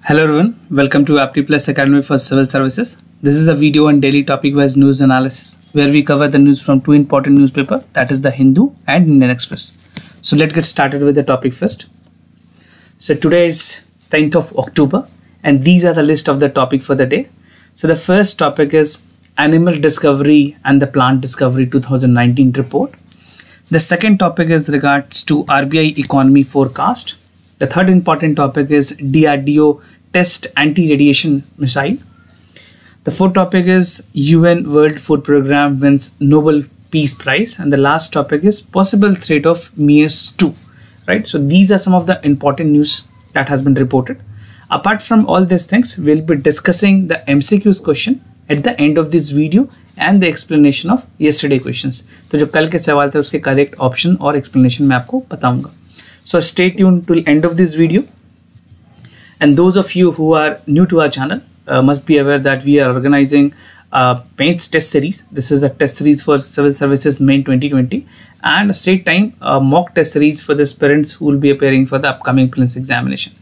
Hello everyone, welcome to Apti Plus Academy for Civil Services. This is a video on daily topic-wise news analysis where we cover the news from two important newspapers, that is the Hindu and Indian Express. So let's get started with the topic first. So today is 10th of October and these are the list of the topic for the day. So the first topic is Animal Discovery and the Plant Discovery 2019 report. The second topic is regards to RBI economy forecast. The third important topic is DRDO test anti-radiation missile. The fourth topic is UN World Food Programme wins Nobel Peace Prize. And the last topic is possible threat of MERS 2. Right? So these are some of the important news that has been reported. Apart from all these things, we'll be discussing the MCQs question at the end of this video and the explanation of yesterday questions. तो जो कल के सवाल थे उसके correct option और explanation मैं आपको बताऊंगा. So stay tuned till end of this video. And those of you who are new to our channel must be aware that we are organizing PAINTS test series. This is a test series for Civil Services Main 2020 and a straight time mock test series for the aspirants who will be appearing for the upcoming prelims examination.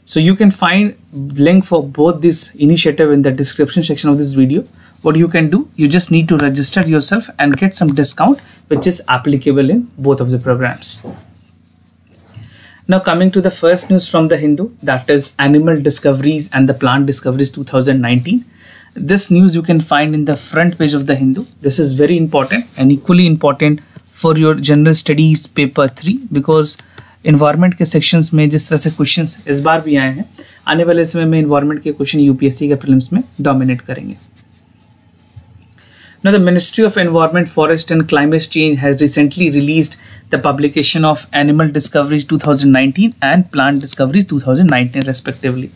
So you can find link for both this initiative in the description section of this video. What you can do, you just need to register yourself and get some discount which is applicable in both of the programs. Now coming to the first news from the Hindu, that is Animal Discoveries and the Plant Discoveries 2019. This news you can find in the front page of the Hindu. This is very important and equally important for your general studies paper 3 because environment के sections में जिस तरह से questions इस बार भी आए हैं, आने वाले समय में environment के question UPSC के prelims में dominate करेंगे. Now, the Ministry of Environment, Forest and Climate Change has recently released the publication of Animal Discoveries 2019 and Plant Discovery 2019 respectively.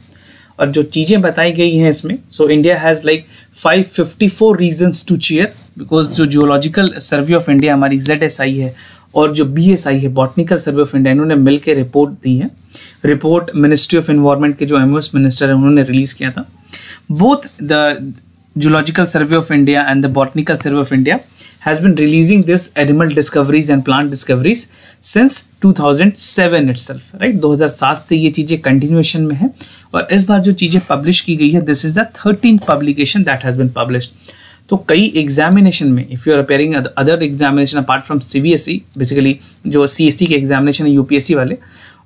और जो चीज़ें बताई गई हैं इसमें, so India has like 554 reasons to cheer because जो Geological Survey of India हमारी ZSI है और जो BSI है Botanical Survey of India, इन्होंने मिलकर रिपोर्ट दी है. रिपोर्ट Ministry of Environment के जो MOS मिनिस्टर है उन्होंने रिलीज किया था. Both the Geological Survey of India and the Botanical Survey of India has been releasing this animal discoveries and plant discoveries since 2007 itself, right? 2007 से ये चीजें continuation में है और इस बार जो चीजें publish की गई है, this is the 13th publication that has been published. तो कई examination में, if you are appearing other examination apart from CBSE, basically जो CSE के examination है UPSC वाले,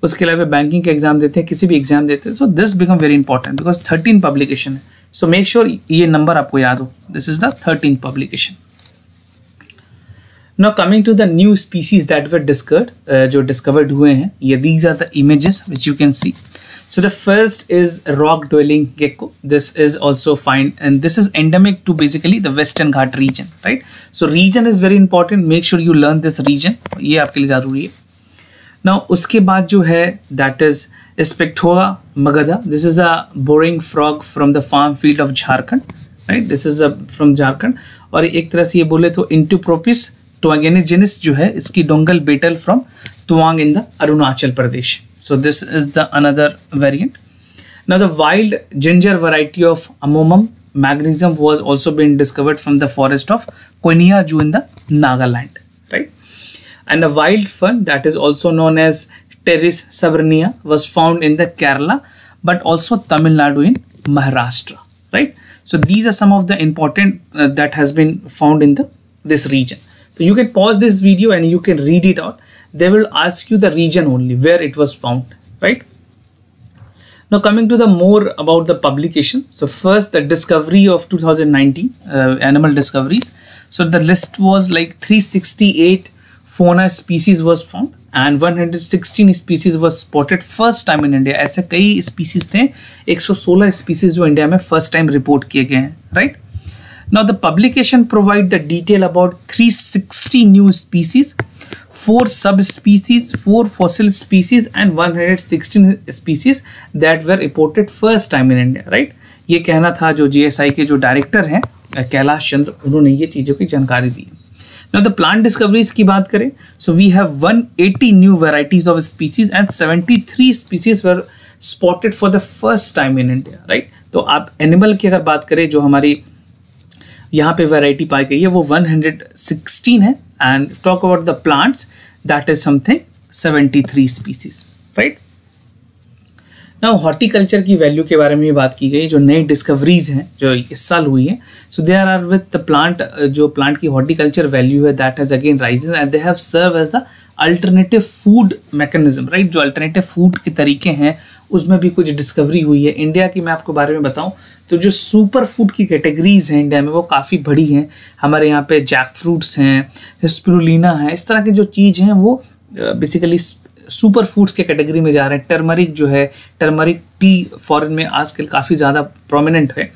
उसके अलावा बैंकिंग के एग्जाम देते हैं, किसी भी एग्जाम देते हैं, so this become very important because 13 publication है. So make sure ये नंबर आपको याद हो. This is the 13th publication. Now coming to the new species that were discovered, जो discovered हुए हैं, ये these are the images which you can see. So the first is rock dwelling gecko. This is also found and this is endemic to basically the Western Ghat region, right? So region is very important. Make sure you learn this region. ये आपके लिए जरूरी है. Now उसके बाद जो है that is Spectora magada. This is a boring frog from the farm field of Jharkhand, right? This is from Jharkhand और एक तरह से ये बोले तो Intipropis tuangigenis जो है इसकी dongal beetle from Tuang in the Arunachal Pradesh. So this is the another variant. Now the wild ginger variety of Amomum magnesium was also been discovered from the forest of Koiniyaju in the Nagaland, right? And a wild fern that is also known as Pteris saburnea was found in the Kerala, but also Tamil Nadu in Maharashtra, right? So these are some of the important that has been found in this region. So you can pause this video and you can read it out. They will ask you the region only where it was found, right? Now coming to the more about the publication. So first the discovery of 2019 animal discoveries. So the list was like 368 fauna species was found and 116 species was spotted first time in India. ऐसे कई species थे, 116 species जो India में first time report किए गए हैं, right? Now the publication provide the detail about 360 new species, 4 subspecies, 4 fossil species and 116 species that were reported first time in India, right? ये कहना था जो GSI के जो डायरेक्टर हैं कैलाश चंद्र, उन्होंने ये चीज़ों की जानकारी दी. Now the plant discoveries की बात करें, so we have 180 new varieties of species and 73 species were spotted for the first time in India, right? तो आप animal की अगर बात करें जो हमारी यहाँ पे variety पाई गई है वो 116 है and talk about the plants that is something 73 species, right? Now horticulture की वैल्यू के बारे में भी बात की गई, जो नई डिस्कवरीज हैं जो इस साल हुई हैं. So they are with the plant, जो प्लांट की हॉर्टिकल्चर वैल्यू है that has again risen and they have serve as the alternative food mechanism, right. जो अल्टरनेटिव फूड के तरीके हैं उसमें भी कुछ डिस्कवरी हुई है. इंडिया की मैं आपको बारे में बताऊं तो जो सुपर फूड की कैटेगरीज हैं इंडिया में वो काफ़ी बड़ी हैं. हमारे यहाँ पे जैक फ्रूट्स हैं, स्पिरुलिना है, इस तरह की जो चीज़ हैं वो बेसिकली सुपर फूड्स के कैटेगरी में जा रहे हैं. टर्मरिक जो है, टर्मरिक टी फॉरेन में आजकल काफ़ी ज़्यादा प्रोमिनेंट है.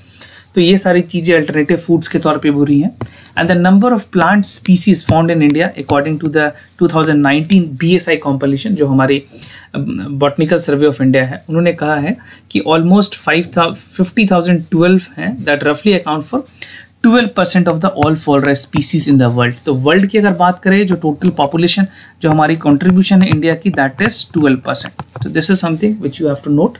तो ये सारी चीज़ें अल्टरनेटिव फूड्स के तौर पे हो रही हैं. And the number of plant species found in India according to the 2019 BSI competition, जो हमारी बॉटनिकल सर्वे ऑफ इंडिया है, उन्होंने कहा है कि ऑलमोस्ट 50,012 हैं दैट रफली account for 12% of the all forest species in the world. तो वर्ल्ड की अगर बात करें जो टोटल पॉपुलेशन, जो हमारी कंट्रीब्यूशन है इंडिया की, दैट इज 12%. तो this is something which you have to note.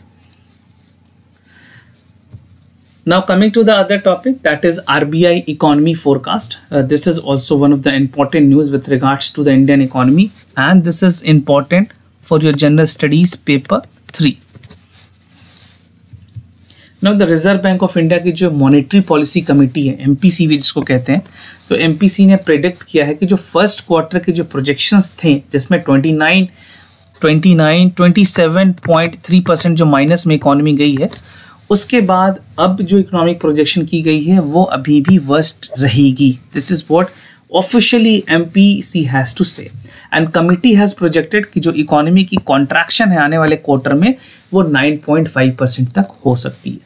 Now coming to the other topic, that is RBI economy forecast. This is also one of the important news with regards to the Indian economy, and this is important for your general studies paper 3. Now the Reserve Bank of India की जो monetary policy committee है, MPC जिसको कहते हैं, तो MPC ने predict किया है कि जो फर्स्ट क्वार्टर के जो प्रोजेक्शंस थे जिसमें 27.3% जो माइनस में इकोनॉमी गई है, उसके बाद अब जो इकोनॉमिक प्रोजेक्शन की गई है वो अभी भी वर्स्ट रहेगी. This is what officially MPC has to say. And committee has projected कि जो इकोनॉमी की कॉन्ट्रैक्शन है आने वाले क्वार्टर में वो 9.5% तक हो सकती है.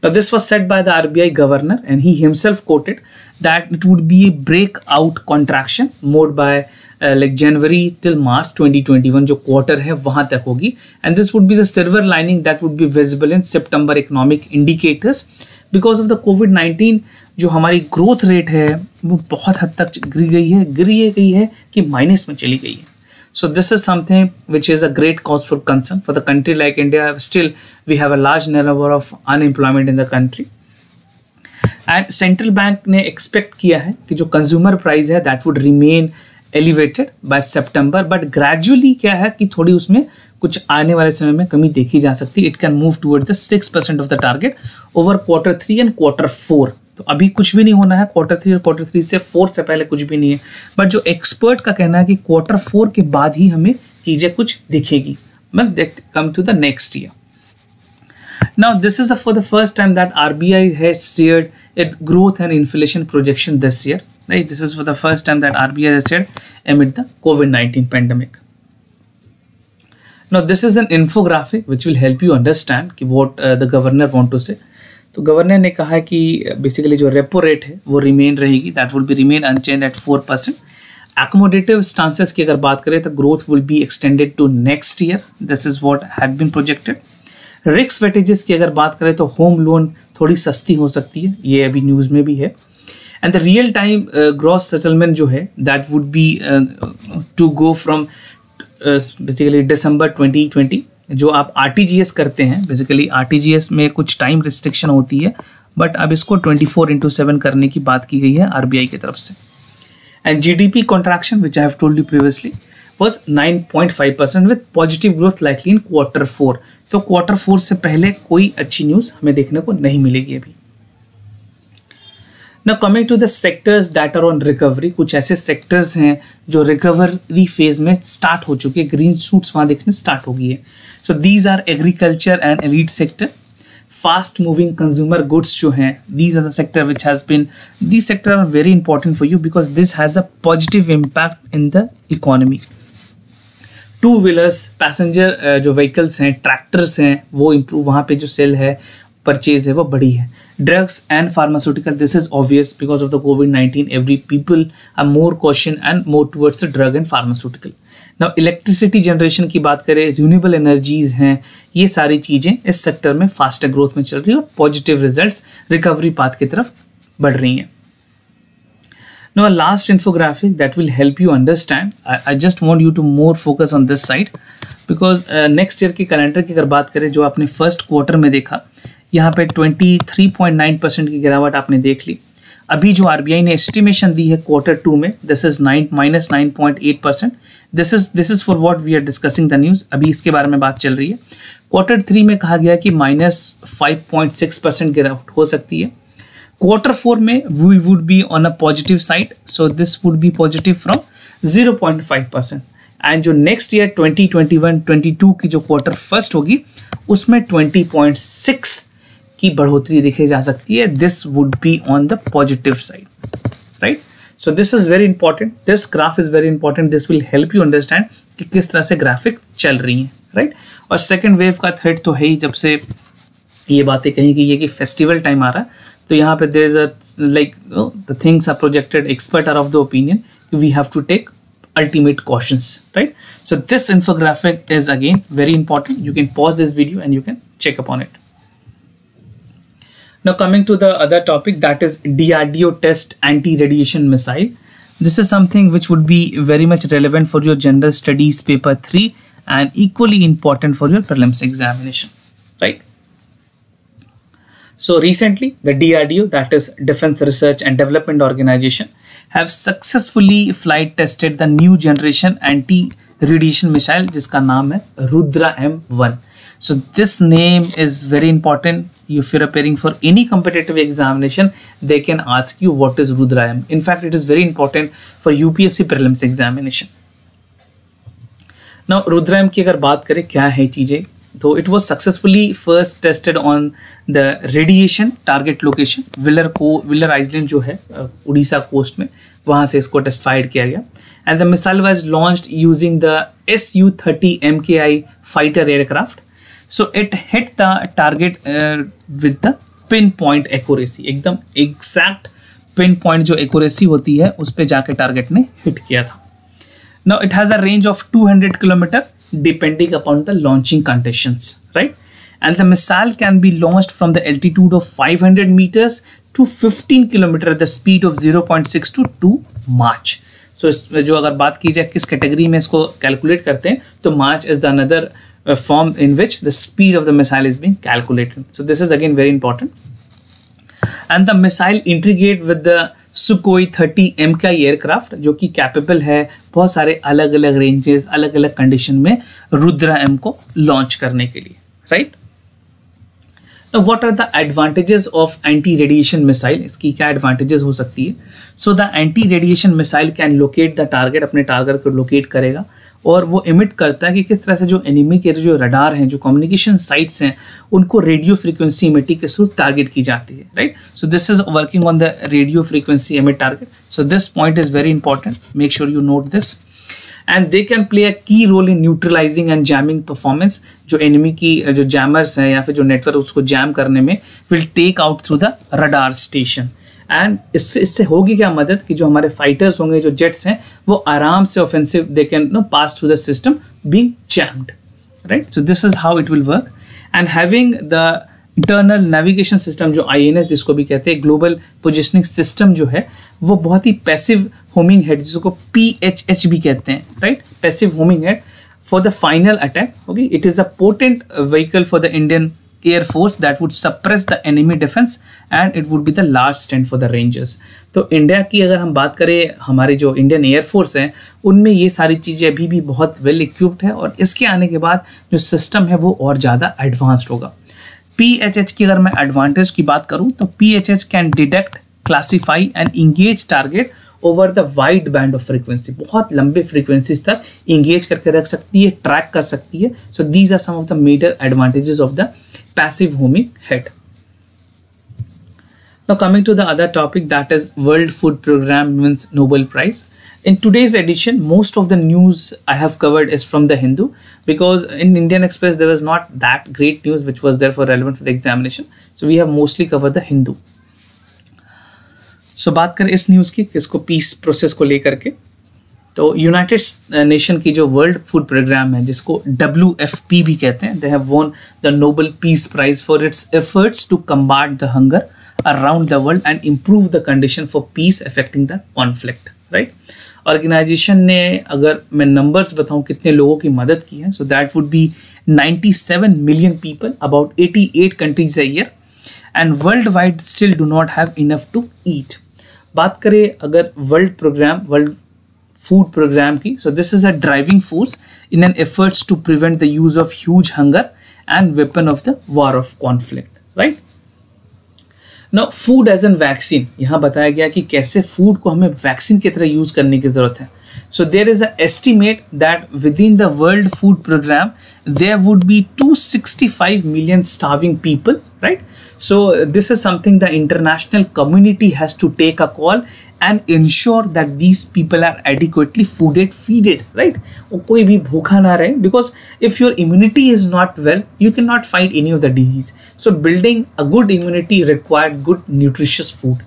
Now this was said by the RBI governor and he himself quoted that it would be a breakout contraction mode by like January till March 2021 जो क्वार्टर है वहां तक होगी. And this would be the silver lining that would be visible in September economic indicators because of the COVID-19. जो हमारी growth rate है वो बहुत हद तक गिर गई है कि माइनस में चली गई है. So this is something which is a great cause for concern for the country like India. Still, we have a large number of unemployment in the country. And central bank ने expect किया है कि जो consumer price है that would remain elevated by September, but gradually क्या है कि थोड़ी उसमें कुछ आने वाले समय में कमी देखी जा सकती है. It can move towards the 6% of the target over quarter 3 and quarter 4. तो अभी कुछ भी नहीं होना है क्वार्टर 3 और क्वार्टर 3 से 4 से पहले कुछ भी नहीं है. बट जो एक्सपर्ट का कहना है कि क्वार्टर 4 के बाद ही हमें चीजें कुछ दिखेगी. Come to the next year. Now this is for the first time that RBI has shared its growth and inflation projection this year. Right? This is for the first time that RBI has shared amid the COVID-19 pandemic. Now this is an infographic which will help you understand कि what the governor want to say. तो governor ने कहा है कि basically जो repo rate है वो remain रहेगी, that will be remain unchanged at 4%. Accommodative stances की अगर बात करें तो growth will be extended to next year. This is what had been projected. Risk weightages की अगर बात करें तो होम लोन थोड़ी सस्ती हो सकती है, ये अभी न्यूज़ में भी है. And the real time gross settlement जो है that would be to go from basically December 2020. जो आप RTGS करते हैं, बेसिकली RTGS में कुछ टाइम रिस्ट्रिक्शन होती है, बट अब इसको 24/7 करने की बात की गई है RBI की तरफ से. And GDP contraction which I have told you previously was 9.5% with positive growth likely in quarter 4. तो क्वार्टर 4 से पहले कोई अच्छी न्यूज़ हमें देखने को नहीं मिलेगी अभी. Now coming to the sectors that are on recovery, कुछ ऐसे सेक्टर्स हैं जो रिकवरी फेज में स्टार्ट हो चुके हैं, ग्रीन शूट्स वहाँ देखने स्टार्ट हो गई है. So these are agriculture and elite sector. Fast moving consumer goods जो हैं, these are the sector which has been, these sector are very important for you because this has a positive impact in the economy. Two wheelers, passenger जो vehicles हैं, tractors हैं, वो improve, वहाँ पे जो cell है, परचेज है वो बड़ी है. Drugs and pharmaceutical, this is obvious because of the COVID-19. Every people are more caution and more towards the drug and pharmaceutical. Now electricity generation की बात करें, renewable energies हैं, ये सारी चीज़ें इस सेक्टर में फास्टर ग्रोथ में चल रही है और पॉजिटिव रिजल्ट्स रिकवरी पाथ की तरफ बढ़ रही हैं. Now a last infographic that will help you understand. I just want you to more focus on this side because next year की कैलेंडर की अगर बात करें, जो आपने फर्स्ट क्वार्टर में देखा, यहाँ पे 23.9% की गिरावट आपने देख ली. अभी जो RBI ने एस्टिमेशन दी है क्वार्टर 2 में, this is -9.8%. This is for what we are discussing the news. अभी इसके बारे में बात चल रही है. Q3 में कहा गया कि -5.6% गिरावट हो सकती है. Q4 में we would be on a positive side, so this would be positive from 0.5%. And जो नेक्स्ट ईयर 2021-22 की जो Q1 होगी उसमें 20.6 की बढ़ोतरी देखी जा सकती है. This would be on the positive side, right. So this is very important, this graph is very important, this will help you understand कि किस तरह से ग्राफिक चल रही हैं, राइट. और सेकेंड वेव का थ्रेट तो है ही, जब से ये बातें कही गई है कि फेस्टिवल टाइम आ रहा है, तो यहाँ पे there is a like the things are projected, expert are of the opinion we have to take ultimate cautions, right? So this infographic is again very important. You can pause this video and you can check upon it. Now coming to the other topic, that is DRDO test anti-radiation missile. This is something which would be very much relevant for your general studies paper 3 and equally important for your prelims examination, right? So recently the DRDO, that is Defense Research and Development Organization, have successfully flight tested the new generation anti-radiation missile जिसका नाम है Rudra M1. So this name is very important. If you're appearing for any competitive examination, they can ask you what is Rudra M. In fact, it is very important for UPSC prelims examination. Now Rudra M की अगर बात करें क्या है चीजें, तो it was successfully first tested on the radiation target location. Wheeler island जो है उड़ीसा कोस्ट में, वहाँ से इसको टेस्ट फायर किया गया. And the missile was launched using the Su-30 MKI fighter aircraft. So it hit the target with the pinpoint accuracy. एकदम exact pinpoint जो accuracy होती है उस पे जाके टारगेट ने हिट किया था. Now it has a range of 200 km depending upon the launching conditions, right? And the missile can be launched from the altitude of 500 meters to 15 km at the speed of 0.6 to 2 Mach. So इसमें जो अगर बात की जाए किस category में इसको calculate करते हैं, तो Mach is the another form in which the speed of the missile is being calculated. So this is again very important. And the missile integrate with the Sukhoi 30 MKI aircraft, जो कि capable है बहुत सारे अलग अलग ranges, अलग अलग condition में रुद्रा एम को लॉन्च करने के लिए, right. Now what are the advantages of anti-radiation missile? इसकी क्या एडवांटेजेस हो सकती है? So the anti-radiation missile can locate the target, अपने टारगेट को लोकेट करेगा और वो इमिट करता है कि किस तरह से जो एनिमी के जो रडार हैं, जो कम्युनिकेशन साइट्स हैं, उनको रेडियो फ्रीक्वेंसी इमिटिंग के थ्रू टारगेट की जाती है, right. So this is working on the radio frequency emit target. So this point is very important, make sure you note this. And they can play a key role in neutralising and jamming performance. जो enemy की जो jammers हैं या फिर जो network उसको jam करने में will take out through the radar station. And इससे होगी क्या मदद कि जो हमारे फाइटर्स होंगे, जो जेट्स हैं, वो आराम से offensive they can pass through the system being jammed, right. So this is how it will work. And having the internal navigation system, जो INS जिसको भी कहते हैं, ग्लोबल पोजिशनिंग सिस्टम जो है, वो बहुत ही पैसिव होमिंग हेड, जिसको PHH भी कहते हैं, right, passive homing head for the final attack. Okay, it is a potent vehicle for the Indian Air Force that would suppress the enemy defense and it would be the last stand for the Rangers. तो India की अगर हम बात करें, हमारी जो Indian air force है, उनमें ये सारी चीज़ें अभी भी बहुत वेल इक्विप्ड है और इसके आने के बाद जो सिस्टम है वो और ज़्यादा एडवांस्ड होगा. PHH की अगर मैं एडवांटेज की बात करूँ तो PHH can detect, classify and engage target over the wide band of frequency. बहुत लंबे फ्रीक्वेंसीज तक इंगेज करके रख सकती है, ट्रैक कर सकती है. So these are some of the major advantages of the passive homing head. Now coming to the other topic, that is World Food Program wins Nobel Prize. In today's edition, most of the news I have covered is from the Hindu, because in Indian Express there was not that great news which was therefore relevant for the examination. So we have mostly covered the Hindu. So बात करें इस news की, किसको peace process को लेकर के, तो United nation की जो वर्ल्ड फूड प्रोग्राम है, जिसको WFP भी कहते हैं, they have won the Nobel peace prize for its efforts to combat the hunger around the world and improve the condition for peace affecting the conflict, right. Organization ने, अगर मैं numbers बताऊं कितने लोगों की मदद की है, so that would be 97 million people, about 88 countries a year, and worldwide still do not have enough to eat. बात करें अगर वर्ल्ड food program की, so this is a driving force in an efforts to prevent the use of huge hunger and weapon of the war of conflict, right? Now food as an vaccine, यहाँ बताया गया कि कैसे food को हमें vaccine की तरह use करने की ज़रूरत है. So there is an estimate that within the World Food Program there would be 265 million starving people, right? So this is something the international community has to take a call and ensure that these people are adequately feeded, right? कोई भी भूखा ना रहे, because if your immunity is not well, you cannot fight any of the disease. So building a good immunity required good nutritious food.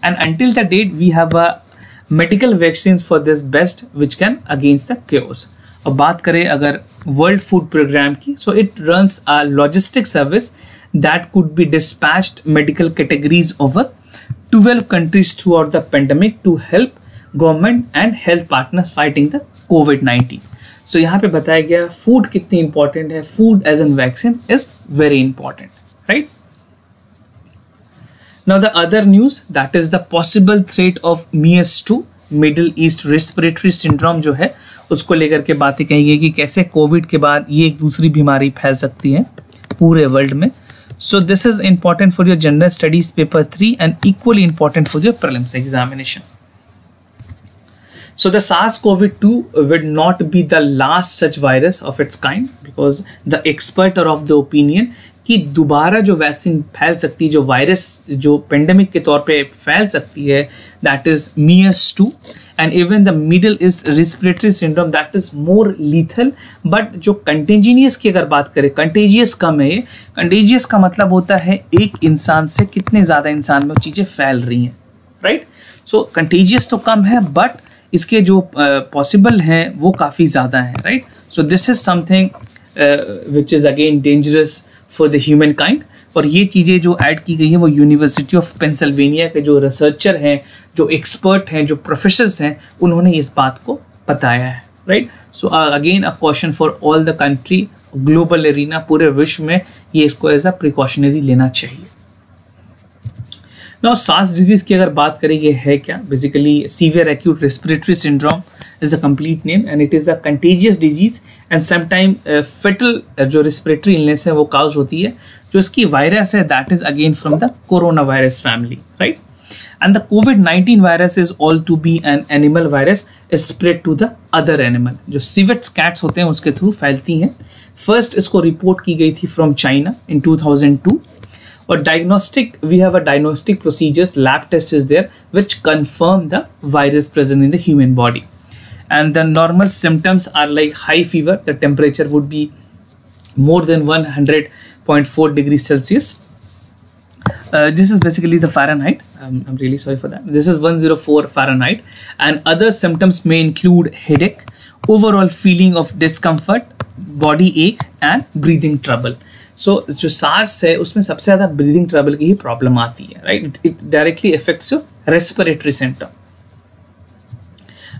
And until the date, we have a medical vaccines for this best, which can against the chaos. अब बात करें अगर world food programme की, so it runs a logistic service that could be dispatched medical categories over 12 countries throughout the pandemic to help government and health partners fighting the COVID-19. So यहाँ पे बताया गया food कितनी important है. Food as a vaccine is very important, right? Now the other news, that is the possible threat of MERS2, Middle East Respiratory Syndrome जो है, उसको लेकर के बातें कही गई कि कैसे कोविड के बाद ये एक दूसरी बीमारी फैल सकती है पूरे वर्ल्ड में. So this is important for your general studies paper 3 and equally important for your prelims examination. So the SARS-CoV-2 would not be the last such virus of its kind, because the expert are of the opinion कि दोबारा जो vaccine फैल सकती है, जो virus जो pandemic के तौर पे फैल सकती है, that is MERS2, and even the Middle East Respiratory Syndrome, that is more lethal. But जो contagious की अगर बात करें, contagious कम है. contagious का मतलब होता है एक इंसान से कितने ज़्यादा इंसान में चीज़ें फैल रही हैं, right? So contagious तो कम है, but इसके जो possible हैं वो काफ़ी ज़्यादा हैं, right? So this is something which is again dangerous for the humankind. और ये चीज़ें जो ऐड की गई है वो यूनिवर्सिटी ऑफ पेंसिल्वेनिया के जो रिसर्चर हैं, जो एक्सपर्ट हैं, जो प्रोफेसर्स हैं, उन्होंने इस बात को बताया है, right? So again a question for all the country, global arena, पूरे विश्व में ये इसको एज अ प्रिकॉशनरी लेना चाहिए. नाउ सार्स डिजीज की अगर बात करें, ये है क्या? Basically severe acute respiratory syndrome is a complete name, and it is a contagious disease and sometime fatal जो respiratory illness है वो cause होती है. जो इसकी virus है that is again from the coronavirus family, right? And the COVID-19 virus is all to be an animal virus is spread to the other animal. जो civet cats होते हैं उसके थ्रू फैलती हैं. First इसको रिपोर्ट की गई थी from China in 2002. और diagnostic, we have a diagnostic procedures, lab test is there which confirm the virus present in the human body. And the normal symptoms are like high fever, the temperature would be more than 100.4 degrees Celsius. This is basically the Fahrenheit. I'm really sorry for that. This is 104 Fahrenheit. And other symptoms may include headache, overall feeling of discomfort, body ache and breathing trouble. So जो SARS है उसमें सबसे ज़्यादा breathing trouble की ही problem आती है, right? It directly affects your respiratory symptom.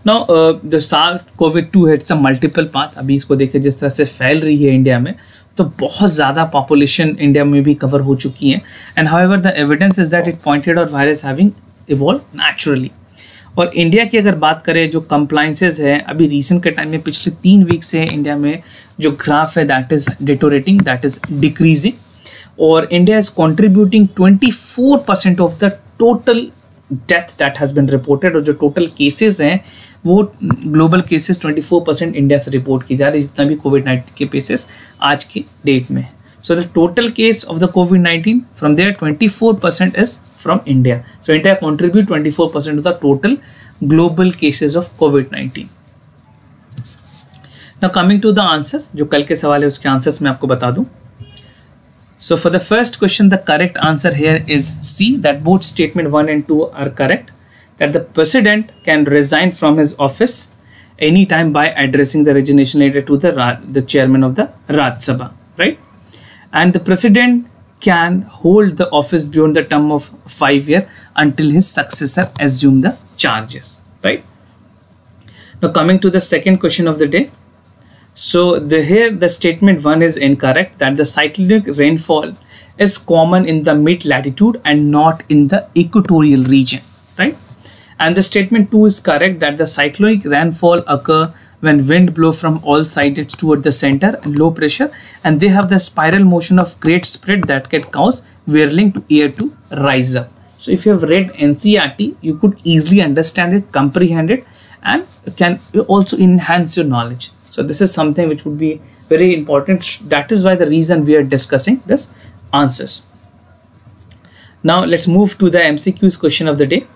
Now the SARS-CoV-2 had some multiple path. अभी इसको देखें जिस तरह से फैल रही है इंडिया में, तो बहुत ज़्यादा पॉपुलेशन इंडिया में भी कवर हो चुकी है. And however the evidence is that it pointed और वायरस हैविंग इवॉल्व नेचुरली. और इंडिया की अगर बात करें, जो कंप्लाइंसेज है अभी रिसेंट के टाइम में पिछले 3 वीक से इंडिया में जो ग्राफ है that is deteriorating, that is decreasing. और India is contributing 24% of the total death that has been reported. और जो टोटल केसेस हैं वो ग्लोबल केसेस 24% इंडिया से रिपोर्ट की जा रही है, जितना भी कोविड-19 के केसेस आज की डेट में है. So the total case of the कोविड-19 from there 24% is from India. So India contribute 24% of the total global cases of कोविड-19. Now coming to the answers, जो कल के सवाल है उसके आंसर्स मैं आपको बता दूं. So for the first question, the correct answer here is C, that both statement 1 and 2 are correct. That the president can resign from his office anytime by addressing the resignation letter to the chairman of the Rajya Sabha, right? And the president can hold the office beyond the term of 5 years until his successor assume the charges, right? Now coming to the second question of the day. So here the statement 1 is incorrect, that the cyclonic rainfall is common in the mid latitude and not in the equatorial region, right? And the statement 2 is correct, that the cyclonic rainfall occur when wind blow from all sides toward the center and low pressure, and they have the spiral motion of great spread that can cause whirling to air to rise up. So if you have read NCERT, you could easily understand it, comprehend it, and can also enhance your knowledge. So this is something which would be very important. That is why the reason we are discussing this answers. Now let's move to the MCQs question of the day.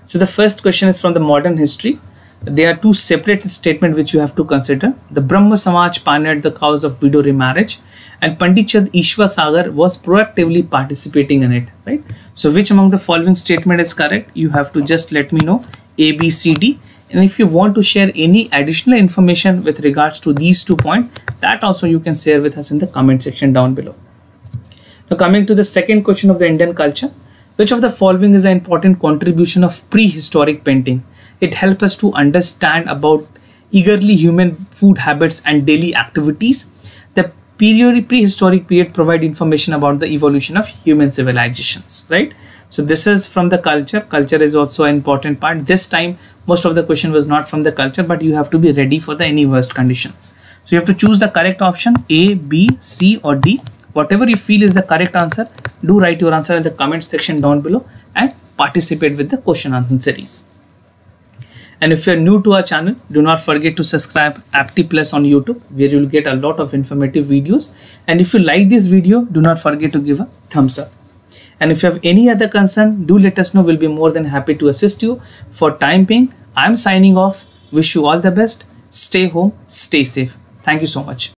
So the first question is from the modern history. There are two separate statements which you have to consider. The Brahmo Samaj pioneered the cause of widow remarriage, and Pandit Chand Ishwar Sagar was proactively participating in it, right? So which among the following statement is correct? You have to just let me know A, B, C, D. And if you want to share any additional information with regards to these 2 points, that also you can share with us in the comment section down below. Now coming to the second question of the Indian culture, which of the following is an important contribution of prehistoric painting? It helps us to understand about eagerly human food habits and daily activities. The prehistoric period provide information about the evolution of human civilizations, right? So this is from the culture. Culture is also an important part. This time, most of the question was not from the culture, but you have to be ready for the any worst condition. So you have to choose the correct option, A, B, C or D. Whatever you feel is the correct answer, do write your answer in the comment section down below and participate with the question answer series. And if you're new to our channel, do not forget to subscribe Apti Plus on YouTube, where you'll get a lot of informative videos. And if you like this video, do not forget to give a thumbs up. And if you have any other concern, do let us know. We'll be more than happy to assist you. For time being, I'm signing off. Wish you all the best. Stay home, stay safe. Thank you so much.